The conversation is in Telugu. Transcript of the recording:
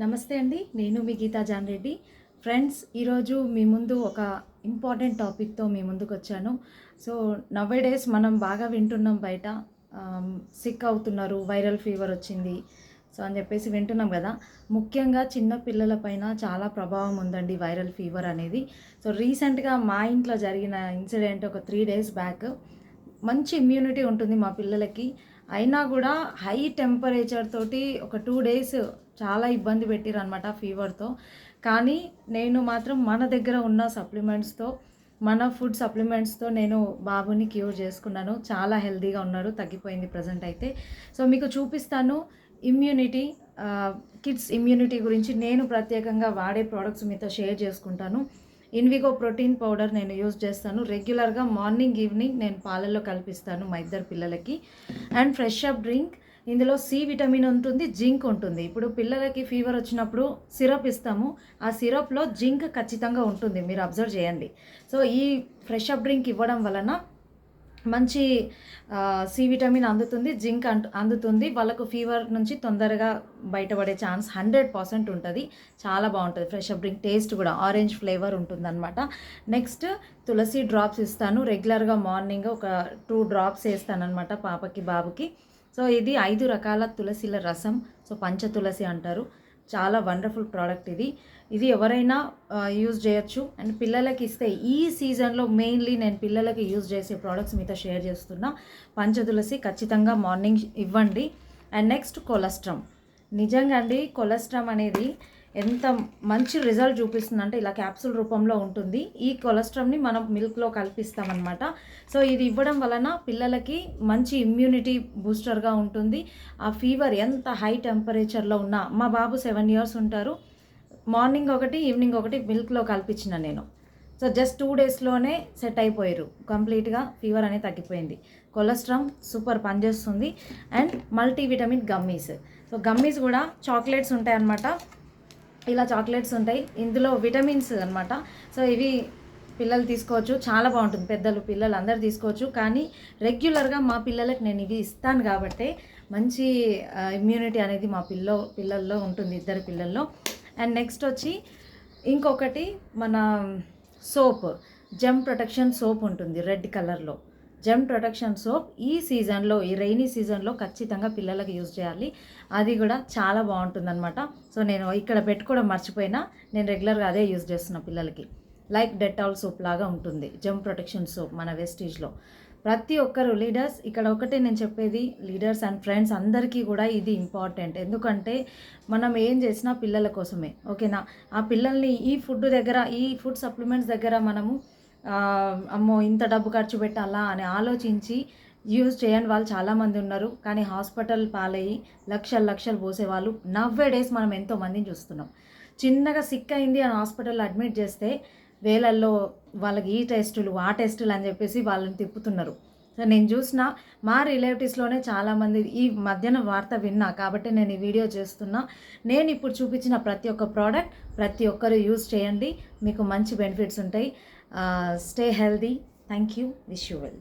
నమస్తే అండి. నేను మీ గీతా జాన్ రెడ్డి. ఫ్రెండ్స్, ఈరోజు మీ ముందు ఒక ఇంపార్టెంట్ టాపిక్‌తో మీ ముందుకొచ్చాను. సో, నౌఎడేస్ మనం బాగా వింటున్నాం బయట సిక్ అవుతున్నారు, వైరల్ ఫీవర్ వచ్చింది. సో, అని చెప్పేసి వింటున్నాం కదా! ముఖ్యంగా చిన్న పిల్లల పైన చాలా ప్రభావం ఉందండి వైరల్ ఫీవర్ అనేది. సో, రీసెంట్‌గా మా ఇంట్లో జరిగిన ఇన్సిడెంట్ ఒక 3 డేస్ బ్యాక్. మంచి ఇమ్యూనిటీ ఉంటుంది మా పిల్లలకి. అయినా గూడా హై టెంపరేచర్ తోటి ఒక 2 డేస్ చాలా ఇబ్బంది పెట్టిరనమాట ఫీవర్‌తో. కానీ నేను మాత్రం మన దగ్గర ఉన్న సప్లిమెంట్స్‌తో, మన ఫుడ్ సప్లిమెంట్స్‌తో నేను బాబుని క్యూర్ చేసుకున్నాను. చాలా హెల్తీగా ఉన్నాడు. తగ్గిపోయింది ప్రెజెంట్ అయితే. సో, మీకు చూపిస్తాను ఇమ్యూనిటీ కిడ్స్ ఇమ్యూనిటీ గురించి నేను ప్రత్యేకంగా వాడే ప్రొడక్ట్స్ మీతో షేర్ చేసుకుంటాను. ఇన్విగో ప్రోటీన్ పౌడర్ నేను యూజ్ చేస్తాను. రెగ్యులర్గా మార్నింగ్, ఈవినింగ్ నేను పాలల్లో కల్పిస్తాను మా ఇద్దరు పిల్లలకి. అండ్ ఫ్రెష్ అప్ డ్రింక్, ఇందులో సి విటమిన్ ఉంటుంది, జింక్ ఉంటుంది. ఇప్పుడు పిల్లలకి ఫీవర్ వచ్చినప్పుడు సిరప్ ఇస్తాము. ఆ సిరప్లో జింక్ ఖచ్చితంగా ఉంటుంది, మీరు అబ్జర్వ్ చేయండి. సో, ఈ ఫ్రెష్ అప్ డ్రింక్ ఇవ్వడం వలన మంచి సి విటమిన్ అందుతుంది, జింక్ అందుతుంది. వాళ్ళకు ఫీవర్ నుంచి తొందరగా బయటపడే ఛాన్స్ 100% ఉంటుంది. చాలా బాగుంటుంది ఫ్రెష్ అప్ డ్రింక్. టేస్ట్ కూడా ఆరెంజ్ ఫ్లేవర్ ఉంటుందన్నమాట. నెక్స్ట్ తులసి డ్రాప్స్ ఇస్తాను. రెగ్యులర్గా మార్నింగ్ ఒక 2 డ్రాప్స్ వేస్తానన్నమాట పాపకి, బాబుకి. సో, ఇది 5 రకాల తులసిల రసం. సో, పంచ తులసి అంటారు. చాలా వండర్ఫుల్ ప్రోడక్ట్ ఇది. ఇది ఎవరైనా యూజ్ చేయొచ్చు. అండ్ పిల్లలకి ఇస్తే ఈ సీజన్లో మెయిన్లీ నేను పిల్లలకి యూజ్ చేసే ప్రోడక్ట్స్ మీతో షేర్ చేస్తున్నా. పంచతులసి ఖచ్చితంగా మార్నింగ్ ఇవ్వండి. And next కొలెస్ట్రామ్. నిజంగా అండి, కొలెస్ట్రామ్ అనేది ఎంత మంచి రిజల్ట్ చూపిస్తుందంటే ఇలా క్యాప్సూల్ రూపంలో ఉంటుంది. ఈ కొలెస్ట్రామ్ని మనం మిల్క్లో కల్పిస్తామన్నమాట. సో, ఇది ఇవ్వడం వలన పిల్లలకి మంచి ఇమ్యూనిటీ బూస్టర్గా ఉంటుంది. ఆ ఫీవర్ ఎంత హై టెంపరేచర్లో ఉన్నా, మా బాబు 7 years ఉంటారు. మార్నింగ్ ఒకటి, ఈవినింగ్ ఒకటి మిల్క్లో కల్పించిన నేను. సో, జస్ట్ 2 డేస్లోనే సెట్ అయిపోయారు. కంప్లీట్గా ఫీవర్ అనేది తగ్గిపోయింది. కొలెస్ట్రామ్ సూపర్ పనిచేస్తుంది. And multivitamin gummies. So, gummies కూడా చాక్లెట్స్ ఉంటాయన్నమాట. ఇలా చాక్లెట్స్ ఉంటాయి. ఇందులో విటమిన్స్ అనమాట. సో, ఇవి పిల్లలు తీసుకోవచ్చు. చాలా బాగుంటుంది. పెద్దలు, పిల్లలు అందరు తీసుకోవచ్చు. కానీ రెగ్యులర్గా మా పిల్లలకు నేను ఇవి ఇస్తాను కాబట్టి మంచి ఇమ్యూనిటీ అనేది మా పిల్లల్లో ఉంటుంది, ఇద్దరు పిల్లల్లో. అండ్ నెక్స్ట్ వచ్చి ఇంకొకటి మన సోప్, జెమ్ ప్రొటెక్షన్ సోప్ ఉంటుంది రెడ్ కలర్లో. జెమ్ ప్రొటెక్షన్ సోప్ ఈ సీజన్లో, ఈ రైనీ సీజన్లో ఖచ్చితంగా పిల్లలకి యూజ్ చేయాలి. అది కూడా చాలా బాగుంటుందన్నమాట. సో, నేను ఇక్కడ పెట్టుకోవడం మర్చిపోయినా, నేను రెగ్యులర్గా అదే యూజ్ చేస్తున్నా పిల్లలకి. లైక్ డెటాల్ సోప్ లాగా ఉంటుంది జెమ్ ప్రొటెక్షన్ సోప్ మన వెస్టీజ్లో. ప్రతి ఒక్కరు లీడర్స్, ఇక్కడ ఒకటే నేను చెప్పేది, లీడర్స్ అండ్ ఫ్రెండ్స్ అందరికీ కూడా ఇది ఇంపార్టెంట్. ఎందుకంటే మనం ఏం చేసినా పిల్లల కోసమే, ఓకేనా? ఆ పిల్లల్ని ఈ ఫుడ్ సప్లిమెంట్స్ దగ్గర మనము అమ్మో ఇంత డబ్బు ఖర్చు పెట్టాలా అని ఆలోచించి యూజ్ చేయని వాళ్ళు చాలామంది ఉన్నారు. కానీ హాస్పిటల్ పాలయ్యి లక్షలు పోసేవాళ్ళు నవ్వేడేస్ మనం ఎంతో మందిని చూస్తున్నాం. చిన్నగా సిక్ అయింది అని హాస్పిటల్లో అడ్మిట్ చేస్తే వేలల్లో వాళ్ళకి ఈ టెస్టులు, ఆ టెస్టులు అని చెప్పేసి వాళ్ళని తిప్పుతున్నారు. సో, నేను చూసిన మా రిలేటివ్స్లోనే చాలామంది ఈ మధ్యన వార్త విన్నా కాబట్టి నేను ఈ వీడియో చేస్తున్నా. నేను ఇప్పుడు చూపించిన ప్రతి ఒక్క ప్రోడక్ట్ ప్రతి ఒక్కరు యూజ్ చేయండి. మీకు మంచి బెనిఫిట్స్ ఉంటాయి. Stay healthy. Thank you. Wish you well.